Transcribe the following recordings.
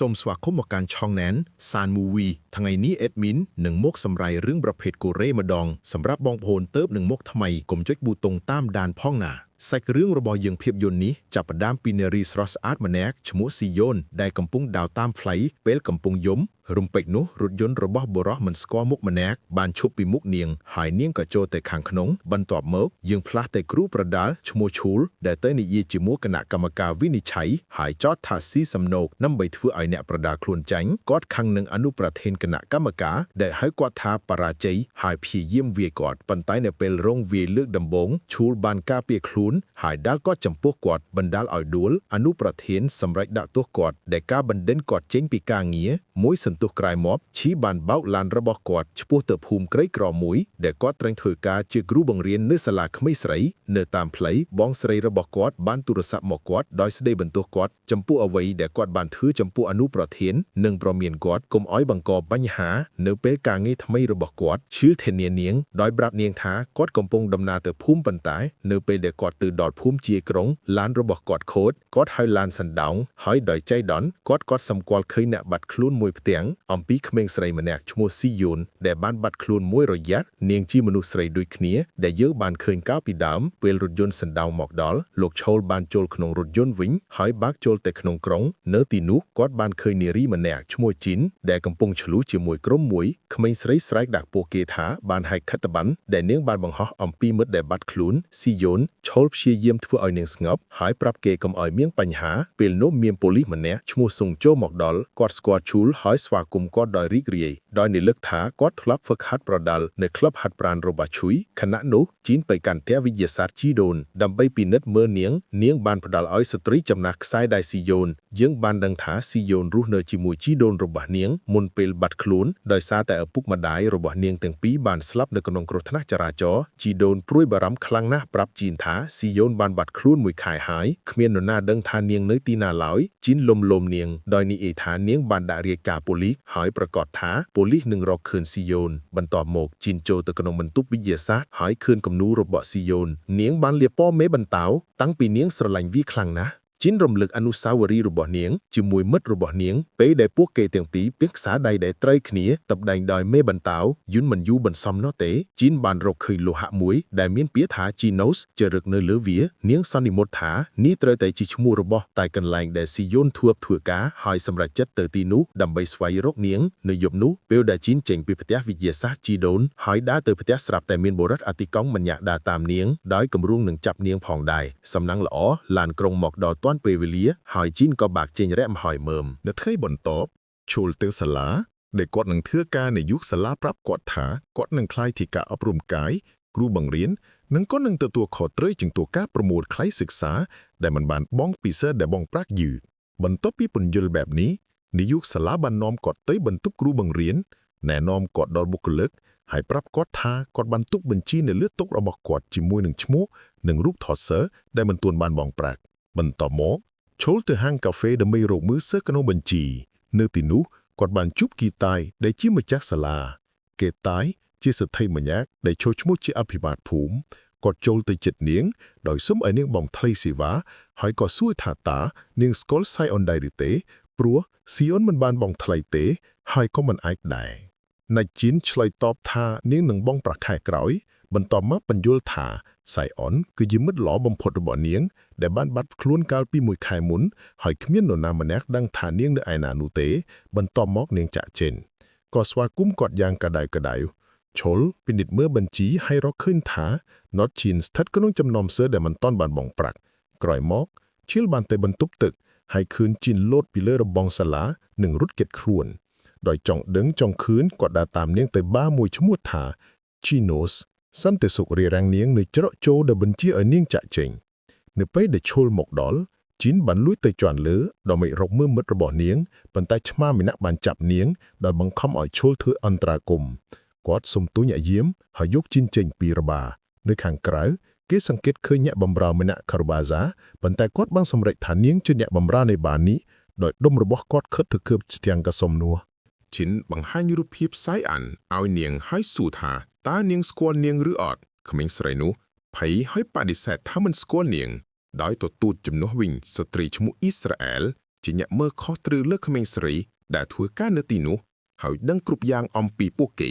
សូមស្វាគមន៍មកកាន់ឆុងណែនសានមូវីថ្ងៃនេះអេដមីននឹងមកសម្រាយរឿងប្រភេទកូរ៉េម្ដងសម្រាប់បងប្អូនទៅនឹងមកថ្មីកុំចុចប៊ូតុងតាមដានផងណាសាច់រឿងរបស់យើងភាពយន្តនេះចាប់ផ្ដើមពីនារីស្រស់ស្អាតម្នាក់ឈ្មោះស៊ីយ៉ូនដែលកំពុងដើរតាមផ្លូវពេលកំពុងយំរំពេចនោះរថយន្តរបស់បុរសមិនស្គាល់មុខម្នាក់បានឈប់ពីមុខនាងហើយនាងក៏ចូលទៅខាងក្នុងបន្ទាប់មកយើងផ្លាស់ទៅគ្រូប្រដាល់ឈ្មោះឈូលដែលទៅនិយាយជាមួយគណៈកម្មការវិនិច្ឆ័យហើយចោទថាស៊ីសំណូកដើម្បីធ្វើឲ្យអ្នកប្រដាល់ខ្លួនចាញ់គាត់ខឹងនឹងអនុប្រធានគណៈកម្មការដែលហៅគាត់ថាបរាជ័យហើយព្យាយាមវាយគាត់ប៉ុន្តែនៅពេលរងវាយលើកដំបូងឈូលបានការពារខ្លួនហើយដាល់គាត់ចំពោះគាត់បណ្ដាលឲ្យដួលអនុប្រធានសម្រេចដាក់ទោសគាត់ដែលការបណ្ដេញគាត់ចេញពីការងារមួយសន្ទុះក្រៅមកឈីបានបោកឡានរបស់គាត់ឆ្ពោះទៅភូមិក្រីក្រមួយដែលគាត់ត្រូវធ្វើការជាគ្រូបង្រៀននៅសាលាក្មេងស្រីនៅតាមផ្លូវបងស្រីរបស់គាត់បានទូរស័ព្ទមកគាត់ដោយស្ដីបន្ទោសគាត់ចំពោះអ្វីដែលគាត់បានធ្វើចំពោះអនុប្រធាននិងប្រមានគាត់កុំឲ្យបង្កបញ្ហានៅពេលការងារថ្មីរបស់គាត់ឈឺធានានាងដោយប្រាប់នាងថាគាត់កំពុងដំណើរទៅភូមិប៉ុន្តែនៅពេលដែលគាត់ទៅដល់ភូមិជាក្រុងឡានរបស់គាត់ខូចគាត់ហៅឡានសណ្ដោងហើយដោយចៃដន្យគាត់សម្គាល់ឃើញអ្នកបាត់ខ្លួនមួយផ្ទាំងអំពីក្មេងស្រីម្នាក់ឈ្មោះស៊ីយ៉ូនដែលបានបាត់ខ្លួនមួយរយៈនាងជាមនុស្សស្រីដូចគ្នាដែលយើងបានឃើញកាលពីដើមពេលរថយន្តសណ្ដោងមកដល់លោកឈូលបានចូលក្នុងរថយន្តវិញហើយបើកចូលទៅក្នុងក្រុងនៅទីនោះគាត់បានឃើញនារីម្នាក់ឈ្មោះជីនដែលកំពុងឆ្លុះជាមួយក្រុមមួយក្មេងស្រីស្រែកដាក់ពួកគេថាបានហែកខិត្តប័ណ្ណដែលនាងបានបង្ហោះអំពីមិត្តដែលបាត់ខ្លួនស៊ីយ៉ូនឈូលព្យាយាមធ្វើឲ្យនាងស្ងប់ហើយប្រាប់គេកុំឲ្យមានបញ្ហាពេលនោះមានប៉ូលីសម្នាក់ឈ្មោះសុងជូមកដល់គាត់ស្គាល់ឈូលហើយស្វាគមន៍គាត់ដោយរីករាយដោយនិយាយថាគាត់ធ្លាប់ហ្វឹកហាត់ប្រដាល់នៅក្លឹបហាត់ប្រាណរបស់ឈុយខណៈនោះជីនទៅកាន់ផ្ទះវិទ្យាសាស្ត្រជីដូនដើម្បីពិនិត្យមើលនាងបានផ្ដល់ឲ្យស្ត្រីចំណាស់ខ្សែដៃស៊ីយ៉ូនយើងបានដឹងថាស៊ីយ៉ូនរស់នៅជាមួយជីដូនរបស់នាងមុនពេលបាត់ខ្លួនដោយសារតែឪពុកម្ដាយរបស់នាងទាំងពីរបានស្លាប់នៅក្នុងគ្រោះថ្នាក់ចរាចរណ៍ជីដូនព្រួយបារម្ភខ្លាំងណាស់ប្រាប់ជីនថាស៊ីយ៉ូនបានបាត់ខ្លួនមួយខែហើយគ្មាននរណាដឹងថានាងនៅទីណាឡើយជីនលំនាងដោយនិយាយថានាងបានដាក់រាយការណ៍ប៉ូលីសហើយប្រកាសថាប៉ូលីសនឹងរកឃើញស៊ីយ៉ូនបន្ទាប់មកជីនចូលទៅក្នុងបន្ទប់វិទ្យាសាស្ត្រហើយឃើញគំនូររបស់ស៊ីយ៉ូននាងបានលាបពណ៌មេបន្តោតាំងពីនាងស្រឡាញ់វាខ្លាំងណាស់ជីនរំលឹកអនុស្សាវរីយ៍របស់នាងជាមួយមិត្តរបស់នាងពេលដែលពួកគេទាំងពីរពាក់ខ្សែដៃដែលត្រូវគ្នាតបដែងដោយមេបន្តោយន្តមិនយូរបន្សំនោះទេជីនបានរកឃើញលោហៈមួយដែលមានពាក្យថា Genos ជារឹកនៅលើវានាងសន្និមុតថានេះត្រូវតែជាឈ្មោះរបស់តែកន្លែងដែលស៊ីយ៉ូនធ្វើការហើយសម្រេចចិត្តទៅទីនោះដើម្បីស្វែងរកនាងនៅយប់នោះពេលដែលជីនចេញពីផ្ទះវិទ្យាសាស្ត្រជីដូនហើយដើរទៅផ្ទះស្រាប់តែមានបុរសអតិកង់ម្នាក់ដើរតាមនាងដោយគម្រោងនឹងចាប់នាងផងដែរសំណាងល្អឡានក្រុងមកដល់ពេលវេលាហើយជីនក៏បាក់ចេញរែមហើយមើមនៅថ្ងៃបន្ទាប់ឈូលទៅសាលាដែលគាត់នឹងធ្វើការនៅយុគសាលាប្រាប់គាត់ថាគាត់នឹងក្លាយជាការអប់រំកាយគ្រូបង្រៀននិងក៏នឹងទទួលខុសត្រូវជាងតួការប្រមូលខ្លៃសិក្សាដែលមិនបានបងពីសិស្សដែលបងប្រាក់យឺបន្ទាប់ពីពន្យល់បែបនេះនាយកសាលាបាននាំគាត់ទៅបន្ទប់គ្រូបង្រៀនណែនាំគាត់ដល់បុគ្គលិកហើយប្រាប់គាត់ថាគាត់បានទុកបញ្ជីនៅលើតុរបស់គាត់ជាមួយនឹងឈ្មោះនិងរូបថតសិស្សដែលមិនទាន់បានបងប្រាក់បន្ទាប់មកឈូលទៅហាងកាហ្វេដើម្បីរកមើលសិស្សក្នុងបញ្ជីនៅទីនោះគាត់បានជួបគីតាយដែលជាម្ចាស់សាលាគេតាយជាសិទ្ធិម្នាក់ដែលចូលឈ្មោះជាអភិបាលភូមិគាត់ចូលទៅជិតនាងដោយសុំឲ្យនាងបងថ្លៃសេវាហើយក៏សួរថាតានាងស្គាល់សៃអនដែរឬទេព្រោះស៊ីអនមិនបានបងថ្លៃទេហើយក៏មិនអាចដែរណាច់ជីនឆ្លើយតបថានាងនឹងបងប្រាក់ខែក្រោយបន្ទាប់មកបញ្យល់ថាសៃអនគឺជាមិត្តល្អបំផុតរបស់នាងដែលបានបាត់ខ្លួនកាលពីមួយខែមុនហើយគ្មាននរណាម្នាក់ដឹងថានាងនៅឯណានោះទេបន្ទាប់មកនាងចាក់ចេញក៏ស្វាគមន៍គាត់យ៉ាងក្តៅឈុលពិនិត្យមើលបញ្ជីហើយរកឃើញថា Not Chin ស្ថិតក្នុងចំណោមសិស្សដែលមិនទាន់បានបងប្រាក់ក្រោយមកឈិលបានទៅបន្ទប់ទឹកហើយឃើញជីនលោតពីលើរបងសាលានិងរត់គេចខ្លួនដោយចង់ដឹងចង់ឃើញគាត់ដើរតាមនាងទៅបារមួយឈ្មោះថា Genos សន្តិសុខរារាំងនាងនៅច្រកចូលដែលបញ្ជាឲ្យនាងចាក់ចេញនៅពេលដែលឈុលមកដល់ជីនបានលួចទៅជន់លើដើម្បីរកមើលមិត្តរបស់នាងប៉ុន្តែឆ្មាម្នាក់បានចាប់នាងដោយបង្ខំឲ្យឈុលធ្វើអន្តរាគមន៍គាត់សុំទូញអាយាមហើយយកជីនចេញពីរបានៅខាងក្រៅគេសង្កេតឃើញអ្នកបម្រើម្នាក់ខារបាហ្សាប៉ុន្តែគាត់បានសម្រេចថានាងជាអ្នកបម្រើនៃបានេះដោយដុំរបស់គាត់ខិតទៅคืบស្ទាំងកសំនួរជីនបង្ហាញរូបភាពសៃអានឲ្យនាងហើយសួរថាតើនាងស្គាល់នាងឬអត់ក្មេងស្រីនោះភ័យហើយបដិសេធថាមិនស្គាល់នាងដោយទទូចជំនួសវិញស្ត្រីឈ្មោះអ៊ីស្រាអែល ជាអ្នកមើលខុសត្រូវលើក្មេងស្រីដែលធ្វើការនៅទីនោះហើយដឹងគ្រប់យ៉ាងអំពីពួកគេ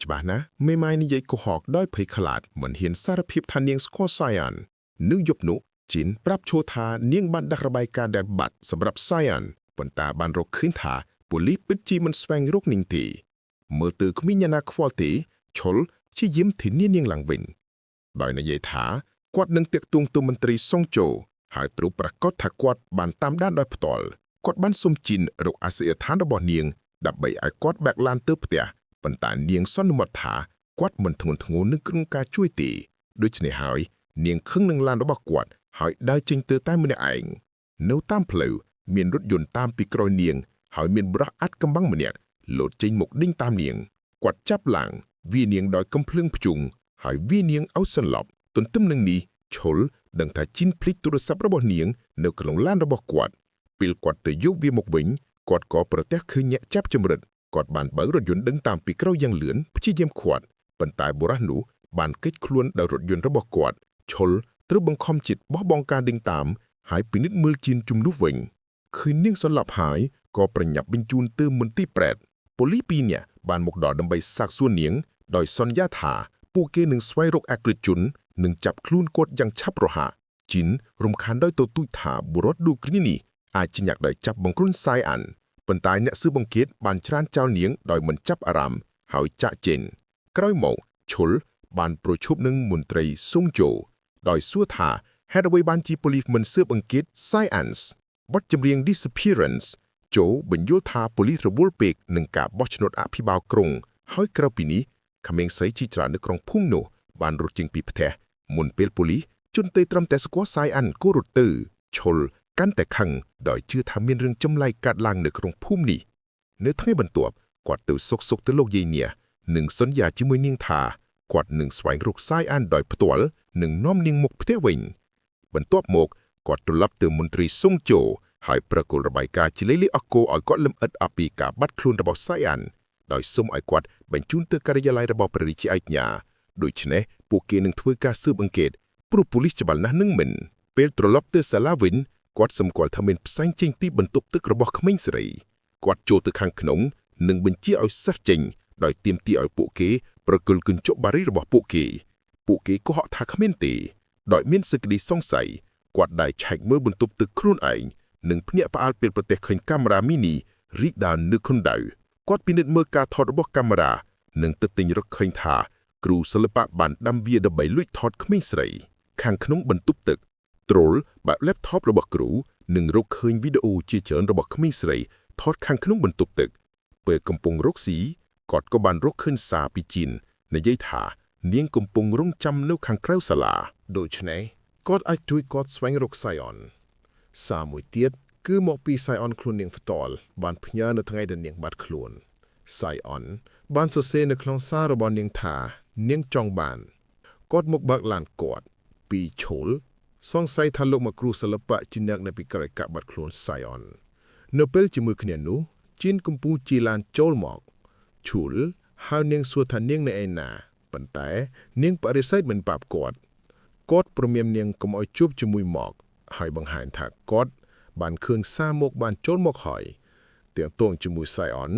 ច្បាស់ណាស់មេម៉ាយនិយាយកុហកដោយភ័យខ្លាចមិនហ៊ានសារភាពថានាងស្គាល់សាយ៉ាននៅយប់នោះជីនប្រាប់ឈោថានាងបានដាក់របាយការណ៍ដែលបាត់សម្រាប់សាយ៉ានប៉ុន្តែបានរកឃើញថាប៉ូលីសពិតជាមិនស្វែងរកនាងទេមើលទៅគ្មានអ្នកណាខ្វល់ទេឈុលជាយាមធានានាងឡើងវិញដោយនិយាយថាគាត់នឹងតាក់ទងទៅមន្ត្រីសុងជូហើយត្រូវប្រកាសថាគាត់បានតាមដានដោយផ្ទាល់គាត់បានសុំជីនរកអាសយដ្ឋានរបស់នាងដើម្បីឲ្យគាត់បែកឡានទៅផ្ទះប៉ុន្តែនាងសន្មតថាគាត់មិនធ្ងន់ធ្ងរនឹងក្នុងការជួយទេដូច្នេះហើយនាងខឹងនឹងឡានរបស់គាត់ហើយដើរចេញទៅតែម្នាក់ឯងនៅតាមផ្លូវមានរថយន្តតាមពីក្រោយនាងហើយមានបុរសអាត់កំបាំងម្នាក់លោតចេញមកដេញតាមនាងគាត់ចាប់ឡើងវានាងដោយកំភ្លើងភ្ជុងហើយវានាងឲ្យសន្លប់ទន្ទឹមនឹងនេះឈុលដឹងថាជីនភ្លេចទូរស័ព្ទរបស់នាងនៅក្នុងឡានរបស់គាត់ពេលគាត់ទៅយកវាមកវិញគាត់ក៏ប្រទះឃើញអ្នកចាប់ចម្រិតគាត់បានបើករថយន្តដឹងតាមពីក្រោយយ៉ាងលឿនព្យាយាមឃាត់ប៉ុន្តែបុរសនោះបានគេចខ្លួនដោយរថយន្តរបស់គាត់ឈុលត្រូវបង្ខំចិត្តបោះបង់ការដេញតាមហើយពិនិត្យមើលជីនជំនួសវិញឃើញនាងសន្លប់ហើយក៏ប្រញាប់បញ្ជូនទៅមន្ទីរប្រេតប៉ូលីស2នាក់បានមកដល់ដើម្បីសាកសួរនាងដោយសន្យាថាពួកគេនឹងស្វែងរកអក្រិតជននិងចាប់ខ្លួនគាត់យ៉ាងឆាប់រហ័សជីនរំខានដោយទទូចថាបុរសឌូគ្រីនេះអាចជាអ្នកដែលចាប់បង្ខ្លួនសាយអានប៉ុន្តែអ្នកស៊ើបអង្កេតបានច្រានចោលនាងដោយមិនចាប់អារម្មណ៍ហើយចាក់ចេញក្រោយមកឈុលបានប្រជុំនឹងមន្ត្រីស៊ុងជូដោយសួរថាហេតុអ្វីបានជាប៉ូលីសមិនស៊ើបអង្កេតសាយអានបទចម្រៀង Disappearance ជូបញ្យល់ថាប៉ូលីសរវល់ពេកនឹងការបោះឆ្នោតអភិបាលក្រុងហើយក្រៅពីនេះក្មេងស្រីជាច្រើននៅក្នុងភូមិនោះបានរត់ចេញពីផ្ទះមុនពេលប៉ូលីសជន់ទៅត្រឹមតែស្គាល់សាយអានគូរត់ទៅឈុលកាន់តែខឹងដោយជឿថាមានរឿងចម្លែកកើតឡើងនៅក្នុងភូមិនេះនៅថ្ងៃបន្ទាប់គាត់ទៅសុកទៅលោកយាយនាងនិងសន្យាជាមួយនាងថាគាត់នឹងស្វែងរកសាយអានដោយផ្ទាល់និងនាំនាងមកផ្ទះវិញបន្ទាប់មកគាត់ត្រឡប់ទៅមន្ត្រីស៊ុងជូហើយប្រកល់របាយការណ៍ជាលេខអកគោឲ្យគាត់លំអិតអំពីការបាត់ខ្លួនរបស់សាយអានដោយសុំឲ្យគាត់បញ្ជូនទៅការិយាល័យរបស់ព្រះរាជាឯកញ្ញាដូច្នេះពួកគេនឹងធ្វើការស៊ើបអង្កេតព្រោះប៉ូលីសច្បាល់ណាស់នឹងមិនពេលត្រឡប់ទៅសាលាវិញគាត់សម្គាល់ថាមានផ្សែងចេញពីបន្ទប់ទឹករបស់ក្មេងស្រីគាត់ចូលទៅខាងក្នុងនិងបញ្ជាឲ្យសេះចេញដោយទាមទារឲ្យពួកគេប្រគល់កញ្ចក់បារីរបស់ពួកគេកុហកថាគ្មានទេដោយមានសេចក្តីសង្ស័យគាត់ได้ឆែកមើលបន្ទប់ទឹកខ្លួនឯងនិងភ្ញាក់ផ្អើលពេលប្រទះឃើញកាមេរ៉ាមីនីរីកដើរនៅក្នុងដៅគាត់ពិនិត្យមើលការថតរបស់កាមេរ៉ានិងទិញរកឃើញថាគ្រូសិល្បៈបានដាំវាដើម្បីលួចថតក្មេងស្រីខាងក្នុងបន្ទប់ទឹកត្រូលបើក laptop របស់គ្រូនិងរកឃើញវីដេអូជាច្រើនរបស់ក្មេងស្រីថតខាងក្នុងបន្ទប់ទឹកពេលកំពុងរកស៊ីគាត់ក៏បានរកឃើញសារពីជីននិយាយថានាងកំពុងរងចាំនៅខាងក្រៅសាលាដូច្នេះគាត់អាចជួយគាត់ស្វែងរកសាយអនសារមួយទៀតគឺមកពីសាយអនខ្លួននាងផ្ទាល់បានផ្ញើនៅថ្ងៃដែលនាងបាត់ខ្លួនសាយអនបានសរសេរនៅក្នុងសាររបស់នាងថានាងចង់បានគាត់មកបើកឡានគាត់ពីឈុលសង្ស័យថាលោកមកគ្រូសិល្បៈជាអ្នកនៅពីក្រោយកាប់បាត់ខ្លួនសាយអននៅពេលជាមួយគ្នានោះជីនកំពុងជិះឡានចូលមកឈុលហើយនាងសួរថានាងនៅឯណាប៉ុន្តែនាងបដិសេធមិនប្រាប់គាត់ព្រមនាងកុំឲ្យជួបជាមួយមកហើយបង្ហាញថាគាត់បានឃើញសារមកបានចូលមកហើយទាក់ទងជាមួយសាយអន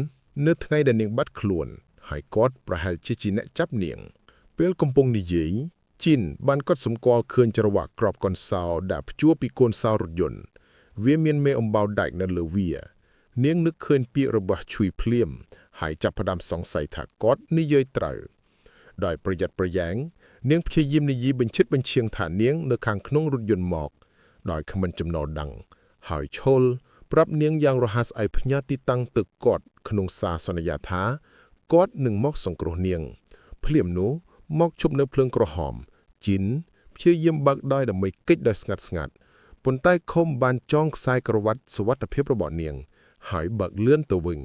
នៅថ្ងៃដែលនាងបាត់ខ្លួនហើយគាត់ប្រហែលជាអ្នកចាប់នាងពេលកំពុងនិយាយជីនបានកត់សម្គាល់ឃើញច្រវាក់ក្របកន្សោដែលភ្ជួរពីកូនសោរថយន្តវាមានមេអំបោរដាច់នៅលើវានាងនឹកឃើញពាក្យរបស់ឈុយភ្លាមហើយចាប់ផ្ដើមសង្ស័យថាគាត់និយាយត្រូវដោយប្រយ័ត្នប្រយែងនាងព្យាយាមនិយាយបញ្ឈិតបញ្ឈៀងថានាងនៅខាងក្នុងរថយន្តមកដោយគ្មិនចំណល់ដឹងហើយឈុលប្រាប់នាងយ៉ាងរហ័សឲ្យផ្ញើទីតាំងទៅគាត់ក្នុងសារសន្យាថាគាត់នឹងមកសង្គ្រោះនាងភ្លាមនោះមកជប់នៅភ្លើងក្រហមជីនព្យាយាមបើកដោយដើម្បីគេចដោយស្ងាត់ប៉ុន្តែខុំបានចងខ្សែក្រវ៉ាត់សុវត្ថិភាពរបស់នាងហើយបើកលឿនទៅវិញ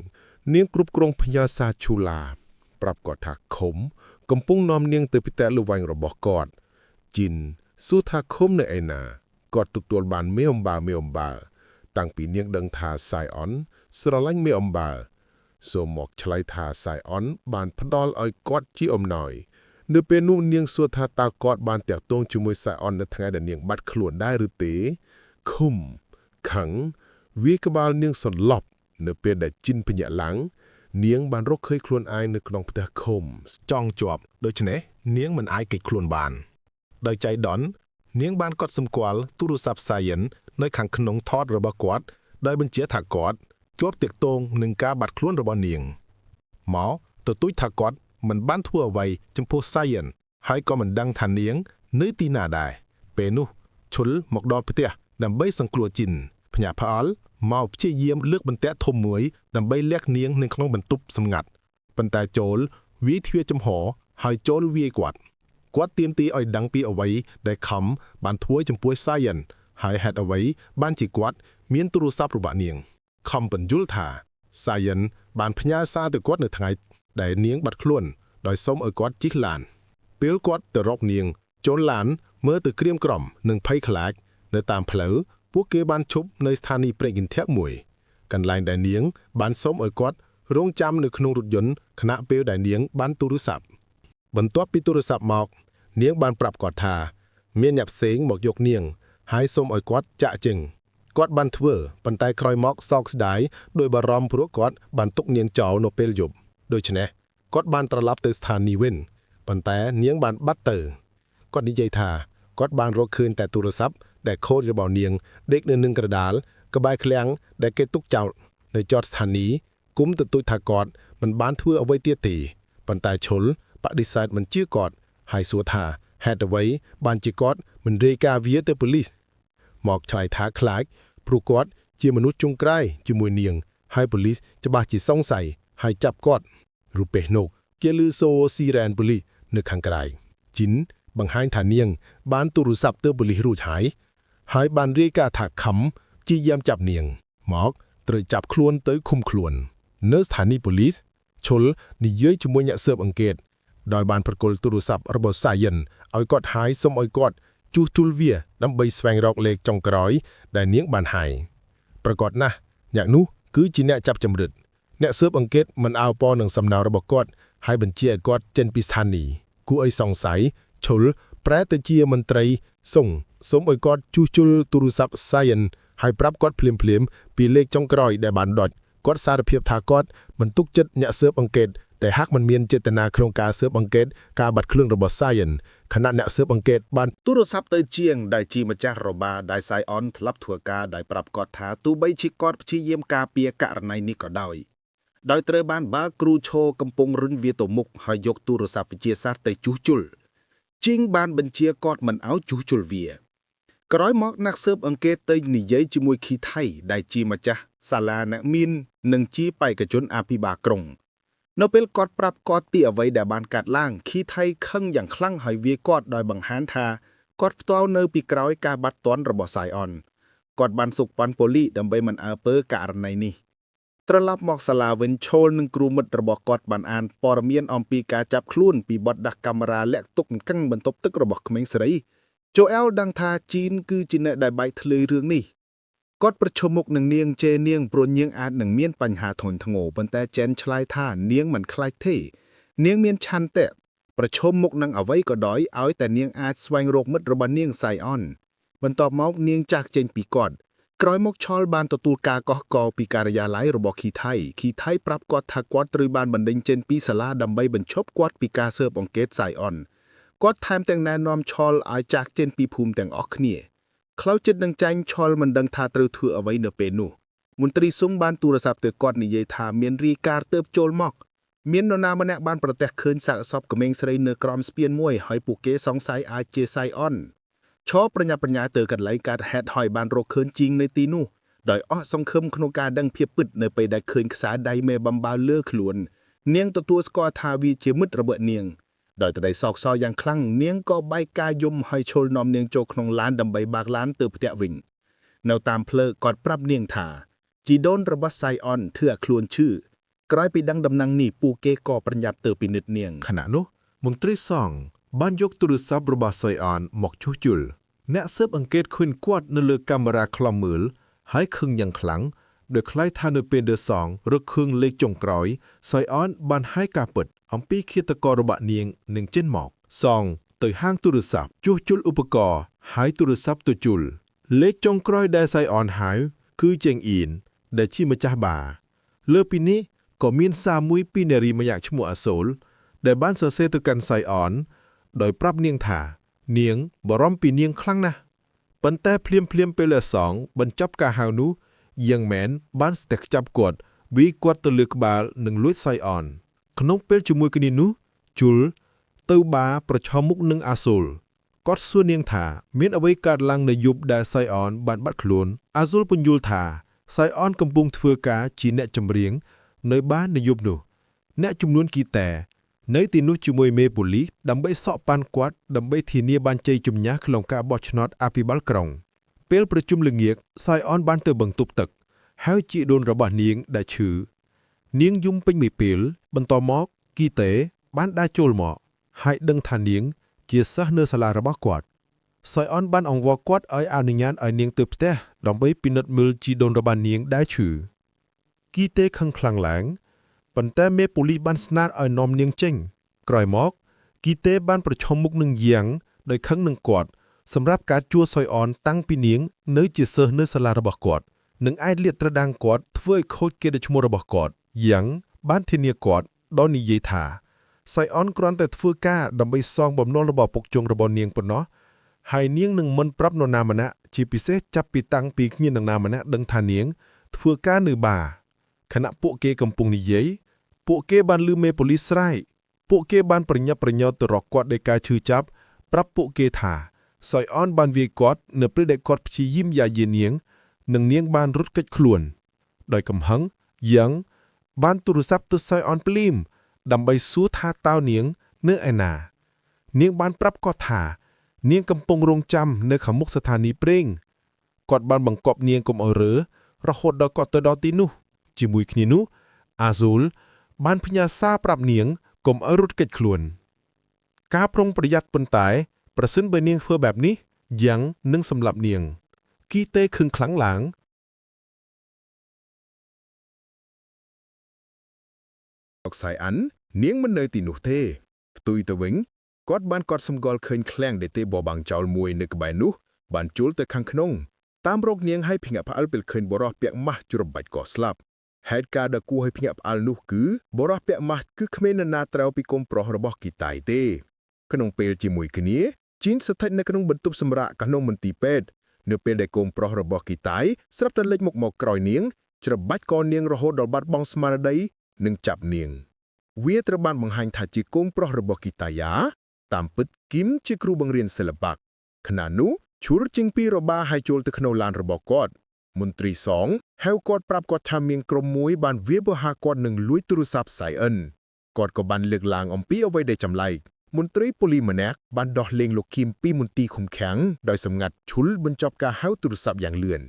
នាងគ្រប់គ្រងផ្ញើសារឈូឡាប្រាប់គាត់ថាខុំកំពុងនាំនាងទៅផ្ទះលវែងរបស់គាត់ជីនសួរថាខុំនៅឯណាគាត់ទទួលបានមេអំបៅតាំងពីនាងដឹងថាសាយអនស្រឡាញ់មេអំបៅសូមមកឆ្លើយថាសាយអនបានផ្ដល់ឲ្យគាត់ជាអំណោយនៅពេលនោះនាងសួរថាតើគាត់បានតាក់ទងជាមួយសាយអននៅថ្ងៃដែលនាងបាត់ខ្លួនដែរឬទេឃុំខឹង វាក្បាលនាងសន្លប់នៅពេលដែលជីនភញាក់ឡើងនាងបានរកឃើញខ្លួនឯងនៅក្នុងផ្ទះឃុំចង់ជាប់ដូច្នេះនាងមិនអាចគេចខ្លួនបានដោយចៃដន្យនាងបានកត់សម្គាល់ទូរស័ព្ទ Science នៅខាងក្នុងថតរបស់គាត់ដោយបញ្ជាក់ថាគាត់ជាប់ទាក់ទងនឹងការបាត់ខ្លួនរបស់នាងមកទទូចថាគាត់មិនបានធ្វើអ្វីចំពោះ Science ហើយក៏មិនដឹងថានាងនៅទីណាដែរពេលនោះឈុលមកដល់ផ្ទះដើម្បីសង្គ្រោះជីនភ្ញាក់ផ្អើលមកព្យាយាមលើកបន្ទាក់ធំមួយដើម្បីលាក់នាងនៅក្នុងបន្ទប់សម្ងាត់ប៉ុន្តែចូលវាយទ្វារចំហហើយចូលវាយគាត់ទាមទារឲ្យដឹងពីអ្វីដែលខំបានធ្វើចំពោះ Science ហើយហេតុអ្វីបានជាគាត់មានទូរស័ព្ទរបស់នាងខំបញ្យល់ថា Science បានផ្ញើសារទៅគាត់នៅថ្ងៃដែលនាងបាត់ខ្លួនដោយសុំឲ្យគាត់ជិះឡានពេលគាត់ទៅរកនាងចូលឡានមើលទៅក្រៀមក្រំនិងភ័យខ្លាចនៅតាមផ្លូវពួកគេបានឈប់នៅស្ថានីយ៍ប្រេងឥន្ធៈមួយកន្លែងដែលនាងបានសុំឲ្យគាត់រងចាំនៅក្នុងរថយន្តខណៈពេលដែលនាងបានទូរស័ព្ទបន្ទាប់ពីទូរស័ព្ទមកនាងបានប្រាប់គាត់ថាមានអ្នកផ្សេងមកយកនាងហើយសុំឲ្យគាត់ចាក់ចេញគាត់បានធ្វើប៉ុន្តែក្រោយមកសោកស្ដាយដោយបារម្ភព្រោះគាត់បានទុកនាងចោលនៅពេលយប់ដូច្នេះគាត់បានត្រឡប់ទៅស្ថានីយ៍វិញប៉ុន្តែនាងបានបាត់ទៅគាត់និយាយថាគាត់បានរកឃើញតែទូរស័ព្ទដែលខូចរបស់នាងដេកនៅនឹងក្រដាលក្បែរឃ្លាំងដែលគេទុកចោលនៅចតស្ថានីយ៍គុំទទូចថាគាត់មិនបានធ្វើអ្វីទៀតទេប៉ុន្តែឈុលបដិសេធមិនជឿគាត់ហើយសួរថាហេតុអ្វីបានជាគាត់មិនរាយការណ៍វាទៅប៉ូលីសមកឆ្លើយថាខ្លាចព្រោះគាត់ជាមនុស្សចុងក្រោយជាមួយនាងហើយប៉ូលីសច្បាស់ជាសង្ស័យហើយចាប់គាត់រូបពេលនោះគេឮសូរស៊ីរ៉ែនប៉ូលីសនៅខាងក្រៅជីនបង្ហាញថានាងបានទូរស័ព្ទទៅប៉ូលីសរួចហើយបានរាយការណ៍ថាខំជាយាមចាប់នាងមកត្រូវចាប់ខ្លួនទៅឃុំខ្លួននៅស្ថានីយ៍ប៉ូលីសឈុលនិយាយជាមួយអ្នកស៊ើបអង្កេតដោយបានប្រគល់ទូរស័ព្ទរបស់ Science ឲ្យគាត់ហើយសុំឲ្យគាត់ជួសជុលវាដើម្បីស្វែងរកលេខចុងក្រោយដែលនាងបានហើយប្រកបណាស់អ្នកនោះគឺជាអ្នកចាប់ចម្រិតអ្នកស៊ើបអង្កេតមិនអើពរនឹងសំណើរបស់គាត់ហើយបញ្ជាឲ្យគាត់ចេញពីស្ថានីយ៍គួរឲ្យសង្ស័យឈុលប្រែទៅជាមន្ត្រីសុំឲ្យគាត់ជួសជុលទូរស័ព្ទ Science ហើយប្រាប់គាត់ភ្លាមពីលេខចុងក្រោយដែលបានដុចគាត់សារភាពថាគាត់មិនទុកចិត្តអ្នកស៊ើបអង្កេតតែហាក់មិនមានចេតនាក្នុងការស៊ើបអង្កេតការបាត់ខ្លួនរបស់ Science ខណៈអ្នកស៊ើបអង្កេតបានទូរស័ព្ទទៅជាងដែលជាម្ចាស់របាដែល Science ធ្លាប់ធ្វើការដែលប្រាប់គាត់ថាទោះបីជាគាត់ព្យាយាមការពារករណីនេះក៏ដោយត្រូវបានបាគ្រូឈរកំពុងរុញវាទៅមុខហើយយកទូរស័ព្ទវិទ្យាសាស្ត្រទៅជួសជុលជីងបានបញ្ជាគាត់មិនឲ្យជួសជុលវាក្រោយមកអ្នកស៊ើបអង្កេតទៅនិយាយជាមួយខីថៃដែលជាម្ចាស់សាលាអ្នកមាននិងជាបេក្ខជនអភិបាលក្រុងនៅពេលគាត់ប្រាប់គាត់ពីអ្វីដែលបានកាត់ឡើងខីថៃខឹងយ៉ាងខ្លាំងហើយវាគាត់ដោយបង្ហាញថាគាត់ផ្ទាល់នៅពីក្រោយការបាត់ទាន់របស់ Science គាត់បានសុកប៉ាន់ប៉ូលីសដើម្បីមិនអើពើករណីនេះត្រឡប់មកសាលាវិញឈលនឹងគ្រូមិត្តរបស់គាត់បានអានព័ត៌មានអំពីការចាប់ខ្លួនពីបទដាក់កាមេរ៉ាលាក់ទុកកឹងបន្ទប់ទឹករបស់ក្មេងស្រីជូអែលដឹងថាជីនគឺជាអ្នកដែលបែកធ្លាយរឿងនេះគាត់ប្រឈមមុខនឹងនាងជេរនាងព្រោះនាងអាចនឹងមានបញ្ហាធ្ងន់ធ្ងរប៉ុន្តែចេនឆ្លើយថានាងមិនខ្លាចទេនាងមានឆន្ទៈប្រឈមមុខនឹងអ្វីក៏ដោយឲ្យតែនាងអាចស្វែងរកមិត្តរបស់នាង Science បន្ទាប់មកនាងចាស់ចេញពីគាត់ក្រោយមកឆលបានទទួលការកោះកោពីការិយាល័យរបស់ខីថៃប្រាប់គាត់ថាគាត់ត្រូវបានបណ្ដេញចេញពីសាលាដើម្បីបញ្ឈប់គាត់ពីការស៊ើបអង្កេត Science គាត់ថែមទាំងណែនាំឆលឲ្យចាស់ចេញពីភូមិទាំងអស់គ្នាខ្លៅចិត្តនឹងចាញ់ឆលមិនដឹងថាត្រូវធ្វើអ្វីនៅពេលនោះមន្ត្រីស៊ុំបានទូរស័ព្ទទៅគាត់និយាយថាមានរាយការណ៍ទើបចូលមកមាននរណាម្នាក់បានប្រទះឃើញសាកសពក្មេងស្រីនៅក្រោមស្ពានមួយហើយពួកគេសង្ស័យអាចជា Science ឆលប្រញាប់ប្រញាល់ទៅកន្លែងកើតហេតុហើយបានរកឃើញជីងនៅទីនោះដោយអស់សង្ឃឹមក្នុងការដឹងភាពពិតនៅពេលដែលឃើញខ្សែដៃមេបំបាលើខ្លួននាងទទួលស្គាល់ថាវាជាមិត្តរបស់នាងដោយតែសោកសៅយ៉ាងខ្លាំងនាងក៏បែកកាយយំហើយឈលនាំនាងចូលក្នុងឡានដើម្បីបើកឡានទៅផ្ទះវិញនៅតាមផ្លូវគាត់ប្រាប់នាងថាជីដូនរបស់ Science ធ្វើឲ្យខ្លួនឈឺក្រោយពីដឹងដំណឹងនេះពួកគេក៏ប្រញាប់ទៅពិនិត្យនាងខណៈនោះមន្ត្រីសង្ឃបានយកទូរស័ព្ទរបស់ Science មកជួសជុលអ្នកស៊ើបអង្កេតឃើញគាត់នៅលើកាមេរ៉ាខ្លំមើលហើយខឹងយ៉ាងខ្លាំងដោយខ្លាចថានៅពេលដឺសងរកឃើញលេខចុងក្រោយ Science បានហាយការពិតអំពីឃាតកររបស់នាងនឹងចេញមកសងទៅហាងទូរស័ព្ទជួសជុលឧបករណ៍ហើយទូរស័ព្ទទៅជុលលេខចុងក្រោយដែល Science ហៅ គឺចេងអ៊ីនដែលជាម្ចាស់បារលើពីនេះក៏មានសារមួយពីនារីម្នាក់ឈ្មោះអាសូលដែលបានសរសេរទៅកាន់សៃអនដោយប្រាប់នាងថានាងបារម្ភពីនាងខ្លាំងណាស់ប៉ុន្តែភ្លាមពេលអាសងបញ្ចប់ការហៅនោះយ៉ាងមែនបានស្ទះខ្ចាប់គាត់វាគាត់ទៅលើក្បាលនិងលួចសៃអនក្នុងពេលជាមួយគ្នានោះជុលទៅបារប្រឈមមុខនឹងអាសូលគាត់សួរនាងថាមានអ្វីកើតឡើងនៅយប់ដែលសៃអនបានបាត់ខ្លួនអាសូលពន្យល់ថាសៃអនកំពុងធ្វើការជាអ្នកចម្រៀងនៅបារនៅយប់នោះអ្នកចំនួនគីតែនៅទីនោះជាមួយមេប៉ូលីសដើម្បីសក់ប៉ាន់គាត់ដើម្បីធានាបានជ័យជំនះក្នុងការបោះឆ្នោតអភិបាលក្រុងពេលប្រជុំល្ងាចសៃអនបានទៅបន្ទប់ទឹកហើយជីដូនរបស់នាងដែលឈឺនាងយំពេញមួយពេលបន្តមកគីតេបានដើរចូលមកហើយដឹងថានាងជាសិស្សនៅសាលារបស់គាត់សៃអនបានអង្វរគាត់ឲ្យអនុញ្ញាតឲ្យនាងទៅផ្ទះដើម្បីពិនិត្យមើលជីដូនរបស់នាងដែលឈឺគីតេខឹងខ្លាំងឡើងប៉ុន្តែមេប៉ូលីសបានស្នើឲ្យនាំនាងចេញក្រោយមកគីតេបានប្រឈមមុខនឹងយ៉ាងដោយខឹងនឹងគាត់សម្រាប់ការជួសៃអនតាំងពីនាងនៅជាសិស្សនៅសាលារបស់គាត់និងអាចលាតត្រដាងគាត់ធ្វើឲ្យខូចកេរ្តិ៍ឈ្មោះរបស់គាត់យ៉ាងបានធានាគាត់ដោយនិយាយថាសៃអនគ្រាន់តែធ្វើការដើម្បីសងបំណុលរបស់ពុកជុងរបស់នាងប៉ុណ្ណោះហើយនាងនឹងមិនប្រាប់នរណាម្នាក់ជាពិសេសចាប់ពីតាំងពីគ្មាននរណាម្នាក់ដឹងថានាងធ្វើការនៅបារខណៈពួកគេកំពុងនិយាយពួកគេបានឮមេប៉ូលីសស្រែកពួកគេបានប្រញាប់ប្រញោទទៅរកគាត់ដោយការឈឺចាប់ប្រាប់ពួកគេថាសៃអនបានវាយគាត់នៅពេលដែលគាត់ព្យាយាមយាយីនាងនិងនាងបានរត់គេចខ្លួនដោយកំហឹងយ៉ាងបានទូរស័ព្ទទៅសៃអនភ្លាមដើម្បីសួរថាតើនាងនៅឯណានាងបានប្រាប់គាត់ថានាងកំពុងរងចាំនៅខាងមុខស្ថានីយ៍ប្រេងគាត់បានបង្កប់នាងកុំឲ្យរើរហូតដល់គាត់ទៅដល់ទីនោះជាមួយគ្នានោះអាស៊ូលបានផ្ញើសារប្រាប់នាងកុំឲ្យរត់គេចខ្លួនការប្រុងប្រយ័ត្នប៉ុន្តែប្រសិនបើនាងធ្វើបែបនេះយ៉ាងនឹងសម្លាប់នាងគីតេខឹងខ្លាំងឡើងអុកសៃអាននាងមិននៅទីនោះទេផ្ទុយទៅវិញគាត់បានកត់សម្គាល់ឃើញឃ្លាំងដែលទេបបាំងចោលមួយនៅក្បែរនោះបានជុលទៅខាងក្នុងតាមរកនាងឲ្យភ្ញាក់ផ្អើលពេលឃើញបរោះពាក់ម៉ាស់ជ្របាច់ក៏ស្លាប់ហេតុការណ៍ដែលគួរឲ្យភ្ញាក់ផ្អើលនោះគឺបរោះពាក់ម៉ាស់គឺគ្មាននរណាត្រូវពីកូនប្រុសរបស់គីតៃទេក្នុងពេលជាមួយគ្នាជីនស្ថិតនៅក្នុងបន្ទប់សម្រាកក្នុងមន្ទីរពេទ្យនៅពេលដែលកូនប្រុសរបស់គីតៃស្រាប់តែលេចមុខមកក្រោយនាងច្របាច់កនាងរហូតដល់បាត់បង់ស្មារតីនិងចាប់នាងវាត្រូវបានបង្ហាញថាជាកូនប្រុសរបស់គីតាយ៉ាតាមពិតគីមជាគ្រូបង្រៀនសិល្បៈខណៈនោះឈូរជាងពីរបាហើយចូលទៅក្នុងឡានរបស់គាត់មន្ត្រីសងហៅគាត់ប្រាប់គាត់ថាមានក្រុមមួយបានវាយប្រហារគាត់នឹងលួចទូរស័ព្ទសៃអិនគាត់ក៏បានលើកឡើងអំពីអ្វីដែលចម្លែកមន្ត្រីប៉ូលីសម្នាក់បានដោះលែងលោកគីមពីមន្ទីរឃុំឃាំងដោយសម្ងាត់ឈុលបញ្ចប់ការហៅទូរស័ព្ទយ៉ាងលឿន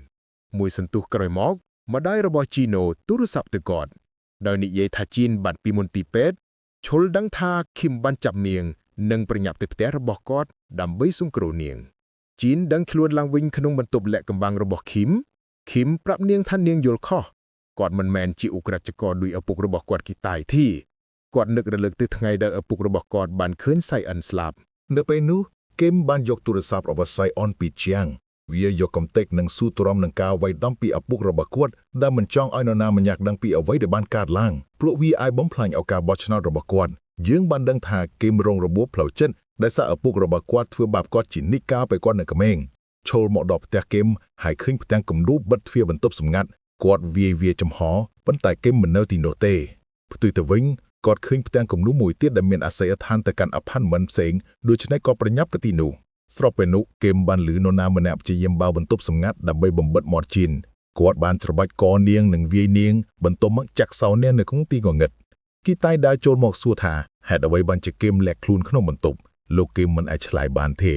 មួយសន្ទុះក្រោយមកម្ដាយរបស់ជីណូទូរស័ព្ទទៅគាត់ដោយនិយាយថាជីនបាត់ពីមន្ទីរពេទ្យឈុលដឹងថាឃីមបានចាប់នាងនិងប្រញាប់ទៅផ្ទះរបស់គាត់ដើម្បីសង្គ្រោះនាងជីនដឹងខ្លួនឡើងវិញក្នុងបន្ទប់លាក់កំបាំងរបស់ឃីមប្រាប់នាងថានាងយល់ខុសគាត់មិនមែនជាឧក្រិដ្ឋករដោយឪពុករបស់គាត់គីតៃទេគាត់នឹករលឹកទៅថ្ងៃដែលឪពុករបស់គាត់បានឃើញសៃអិនស្លាប់នៅពេលនោះគីមបានយកទូរស័ព្ទរបស់សៃអនពីជាងវាយកកំទេចនិងស៊ូទ្រាំនឹងការវាយដំពីឪពុករបស់គាត់ដែលមិនចង់ឲ្យនរណាម្នាក់ដឹងពីអ្វីដែលបានកើតឡើងព្រោះវាអាចបំផ្លាញឱកាសបោះឆ្នោតរបស់គាត់យើងបានដឹងថាគីមរងរបួសផ្លូវចិត្តដែលសារឪពុករបស់គាត់ធ្វើបាបគាត់ជានិកាលពេលគាត់នៅក្មេងឈុលមកដល់ផ្ទះគីមហើយឃើញផ្ទាំងគំនូបិទទ្វារបន្ទប់សម្ងាត់គាត់វាចំហប៉ុន្តែគីមមិននៅទីនោះទេផ្ទុយទៅវិញគាត់ឃើញផ្ទាំងគំនូបមួយទៀតដែលមានអាស័យដ្ឋានទៅកាន់អផាតមិនផ្សេងដូច្នេះក៏ប្រញាប់ទៅទីនោះស្របពេលនោះគីមបានឮនរណាម្នាក់ព្យាយាមបើបន្ទប់សម្ងាត់ដើម្បីបំបិទមាត់ជីនគាត់បានច្របាច់កនាងនិងវាយនាងបន្ទាប់មកចាក់សោនាងនៅក្នុងទីងងឹតគីតៃដើរចូលមកសួរថាហេតុអ្វីបានជាគីមលាក់ខ្លួនក្នុងបន្ទប់លោកគីមមិនអាចឆ្លើយបានទេ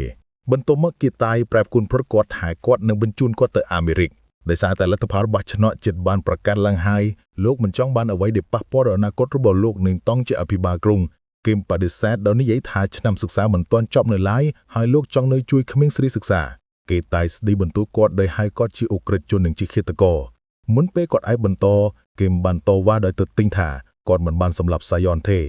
បន្ទាប់មកគីតៃប្រាប់គុណប្រុសគាត់ថាគាត់នឹងបញ្ជូនគាត់ទៅអាមេរិកដោយសារតែលទ្ធផលរបស់ឆ្នោតជាតិបានប្រកាសឡើងហើយលោកមិនចង់បានអ្វីដែលប៉ះពាល់ដល់អនាគតរបស់លោកនឹងតង់ជាអភិបាលក្រុងគីមបដិសេធដោយនិយាយថាឆ្នាំសិក្សាមិនទាន់ចប់នៅឡើយហើយលោកចង់នៅជួយក្មេងស្រីសិក្សាគេតែស្ដីបន្ទោសគាត់ដោយហៅគាត់ជាអ ுக ្រិតជននិងជាឃាតករមុនពេលគាត់អាចបន្តគីមបានតវ៉ាដោយទៅទិញថាគាត់មិនបានសម្លាប់សាយ៉នទេ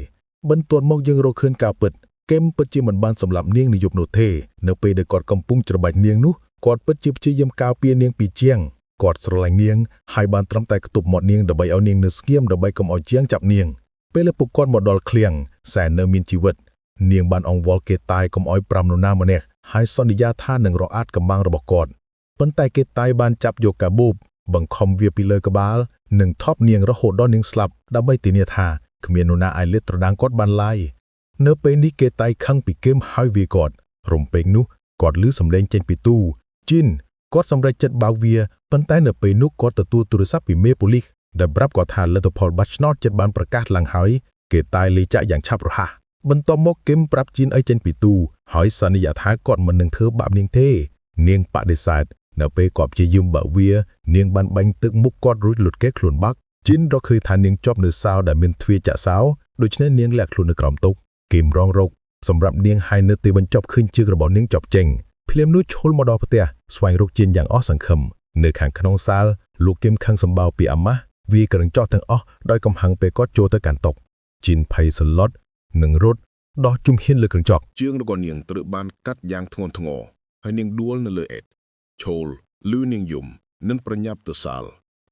បន្ទាប់មកយើងរកឃើញការពិតគីមពិតជាមិនបានសម្លាប់នាងនៅយប់នោះទេនៅពេលដែលគាត់កំពុងច្របាច់នាងនោះគាត់ពិតជាព្យាយាមការពារនាងពីជាង គាត់ស្រឡាញ់នាងហើយបានត្រឹមតែខ្ទប់មាត់នាងដើម្បីឲ្យនាងនៅស្ងៀមដើម្បីកុំឲ្យជាងចាប់នាងពេលពួកគាត់មកដល់ឃ្លាំងសែននៅមានជីវិតនាងបានអង្វល់គេតាយកុំឲ្យប្រាំនរណាម្នាក់ហើយសន្យាថានឹងរអាតកម្បាំងរបស់គាត់ប៉ុន្តែគេតាយបានចាប់យកកាបូបបង្ខំវាពីលើក្បាលនិងថប់នាងរហូតដល់នាងស្លាប់ដើម្បីធានាថាគ្មាននរណាអាចលាតត្រដាងគាត់បានឡើយនៅពេលនេះគេតាយខឹងពីគឹមហើយវាគាត់រំពេងនោះគាត់ឮសំឡេងចេញពីទូជីនគាត់សម្រេចចិត្តបើកវាប៉ុន្តែនៅពេលនោះគាត់ទទួលទូរស័ព្ទពីមេប៉ូលីសដែលប្រាប់គាត់ថាលទ្ធផលបាត់ឆ្នោតចិត្តបានប្រកាសឡើងហើយគេតាយលេចាក់យ៉ាងឆាប់រហ័សបន្ទាប់មកគឹមប្រាប់ជីនឲ្យចេញពីទូហើយសន្យាថាគាត់មិននឹងធ្វើបាបនាងទេនាងបដិសេធនៅពេលគាត់ព្យាយាមបើកវានាងបានបាញ់ទឹកមុខគាត់រួចលុតគេខ្លួនបាក់ជីនរកឃើញថានាងជាប់នៅសោដែលមានទ្វារចាក់សោដូច្នេះនាងលាក់ខ្លួននៅក្រោមតុគឹមរងរោគសម្រាប់នាងហើយនៅទីបញ្ចប់ឃើញជើងរបស់នាងជាប់ចេញភ្លាមនោះឈុលមកដល់ផ្ទះស្វែងរកជីនយ៉ាងអស់សង្ឃឹមនៅខាងក្នុងសាលលោកគឹមខឹងសម្បោពីអាម៉ាស់វាក្រឹងចោះទាំងអស់ដោយកំហឹងពេលគាត់ចូលទៅកាន់តុជីនភ័យសឡុតនិងរត់ដោះជំហានលើក្រឹងចក ជើងរបស់នាងត្រូវបានកាត់យ៉ាងធ្ងន់ធ្ងរហើយនាងដួលនៅលើអេតឈោលលឺនាងយំនិងប្រញាប់ទៅសាល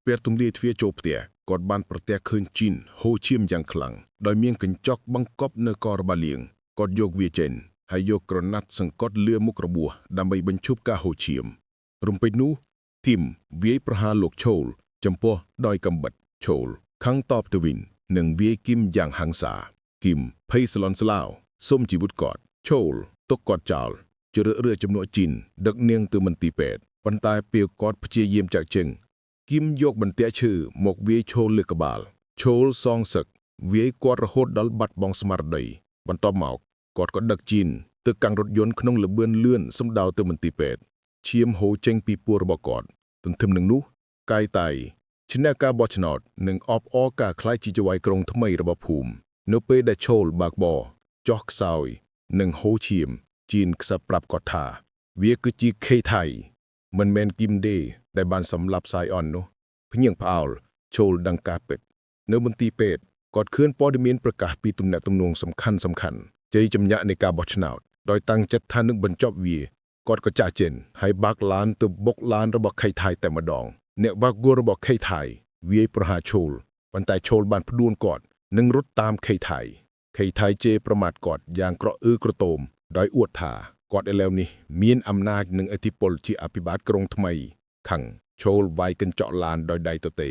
ពេលទំលាយទ្វារចូលផ្ទះគាត់បានប្រទះឃើញជីនហូរឈាមយ៉ាងខ្លាំងដោយមានកញ្ចក់បង្កប់នៅករបស់នាងគាត់យកវាចេញហើយយកក្រណាត់សង្កត់លឿមុខរបួសដើម្បីបញ្ឈប់ការហូរឈាមរំពេចនោះធីមវាយប្រហារលោកឈោលចំពោះដោយកំបិតឈោលខឹងតបទៅវិញនិងវាយគឹមយ៉ាងហិង្សាគឹមភ័យស្លន់ស្លោសុំជីវិតគាត់ឈោលទុកគាត់ចោលជ្រើសរើសជំនួសជីនដឹកនាងទៅមន្ទីរពេទ្យប៉ុន្តែពេលគាត់ព្យាយាមចាក់ជើងគឹមយកបន្ទាក់ឈើមកវាយឈោលលើក្បាលឈោលសងសឹកវាយគាត់រហូតដល់បាត់បង់ស្មារតីបន្ទាប់មកគាត់ក៏ដឹកជីនទៅកាំងរថយន្តក្នុងល្បឿនលឿនសម្ដៅទៅមន្ទីរពេទ្យឈាមហូរចេញពីពោះរបស់គាត់ទន្ទឹមនឹងនោះកាយតៃឈ្នះការបោះឆ្នោតនិងអបអរការខ្លាយជាចៅហ្វាយក្រុងថ្មីរបស់ភូមិនៅពេលដែលឈោលបាក់បោចោះខ្សោយនិងហូរឈាមជីនខ្សឹបប្រាប់គាត់ថាវាគឺជាខេថៃមិនមែនគឹមដេដែលបានសម្លាប់សាយអននោះភ្ញៀងផ្អោលឈោលដឹងការពិតនៅមន្ទីរពេទ្យគាត់ឃើញព័ត៌មានប្រកាសពីទំនាក់ទំនងសំខាន់ជ័យជំនះនៃការបោះឆ្នោតដោយតាំងចិត្តថានឹងបញ្ចប់វាគាត់ក៏ចាក់ចេញហើយបាក់ឡានទៅបុកឡានរបស់ខេថៃតែម្ដងអ្នកបាក់គួររបស់ខេថៃវាយប្រហារឈោលប៉ុន្តែឈោលបានផ្ដួលគាត់និងរត់តាមខេថៃជេរប្រមាថគាត់យ៉ាងក្រក្រទមដោយអួតថាគាត់ឥឡូវនេះមានអំណាចនិងឥទ្ធិពលជាអភិបាលក្រុងថ្មីខឹងឈោលវាយកញ្ចក់ឡានដោយដៃទទេ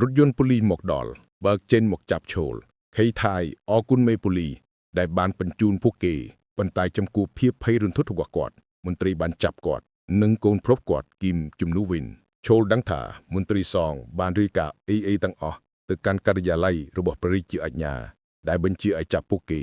រថយន្តប៉ូលីសមកដល់បើកចេញមកចាប់ឈោលខេថៃអរគុណមេប៉ូលីសដែលបានបញ្ជូនពួកគេប៉ុន្តែចំពោះភាពភ័យរន្ធត់របស់គាត់មន្ត្រីបានចាប់គាត់និងកូនប្រុសគាត់គឹមជំនួសវិញឈោលដឹងថាមន្ត្រីសងបានរាយការណ៍អីទាំងអស់ទៅកាន់ការិយាល័យរបស់ព្រះរាជាអាជ្ញាដែលបញ្ជាឲ្យចាប់ពួកគេ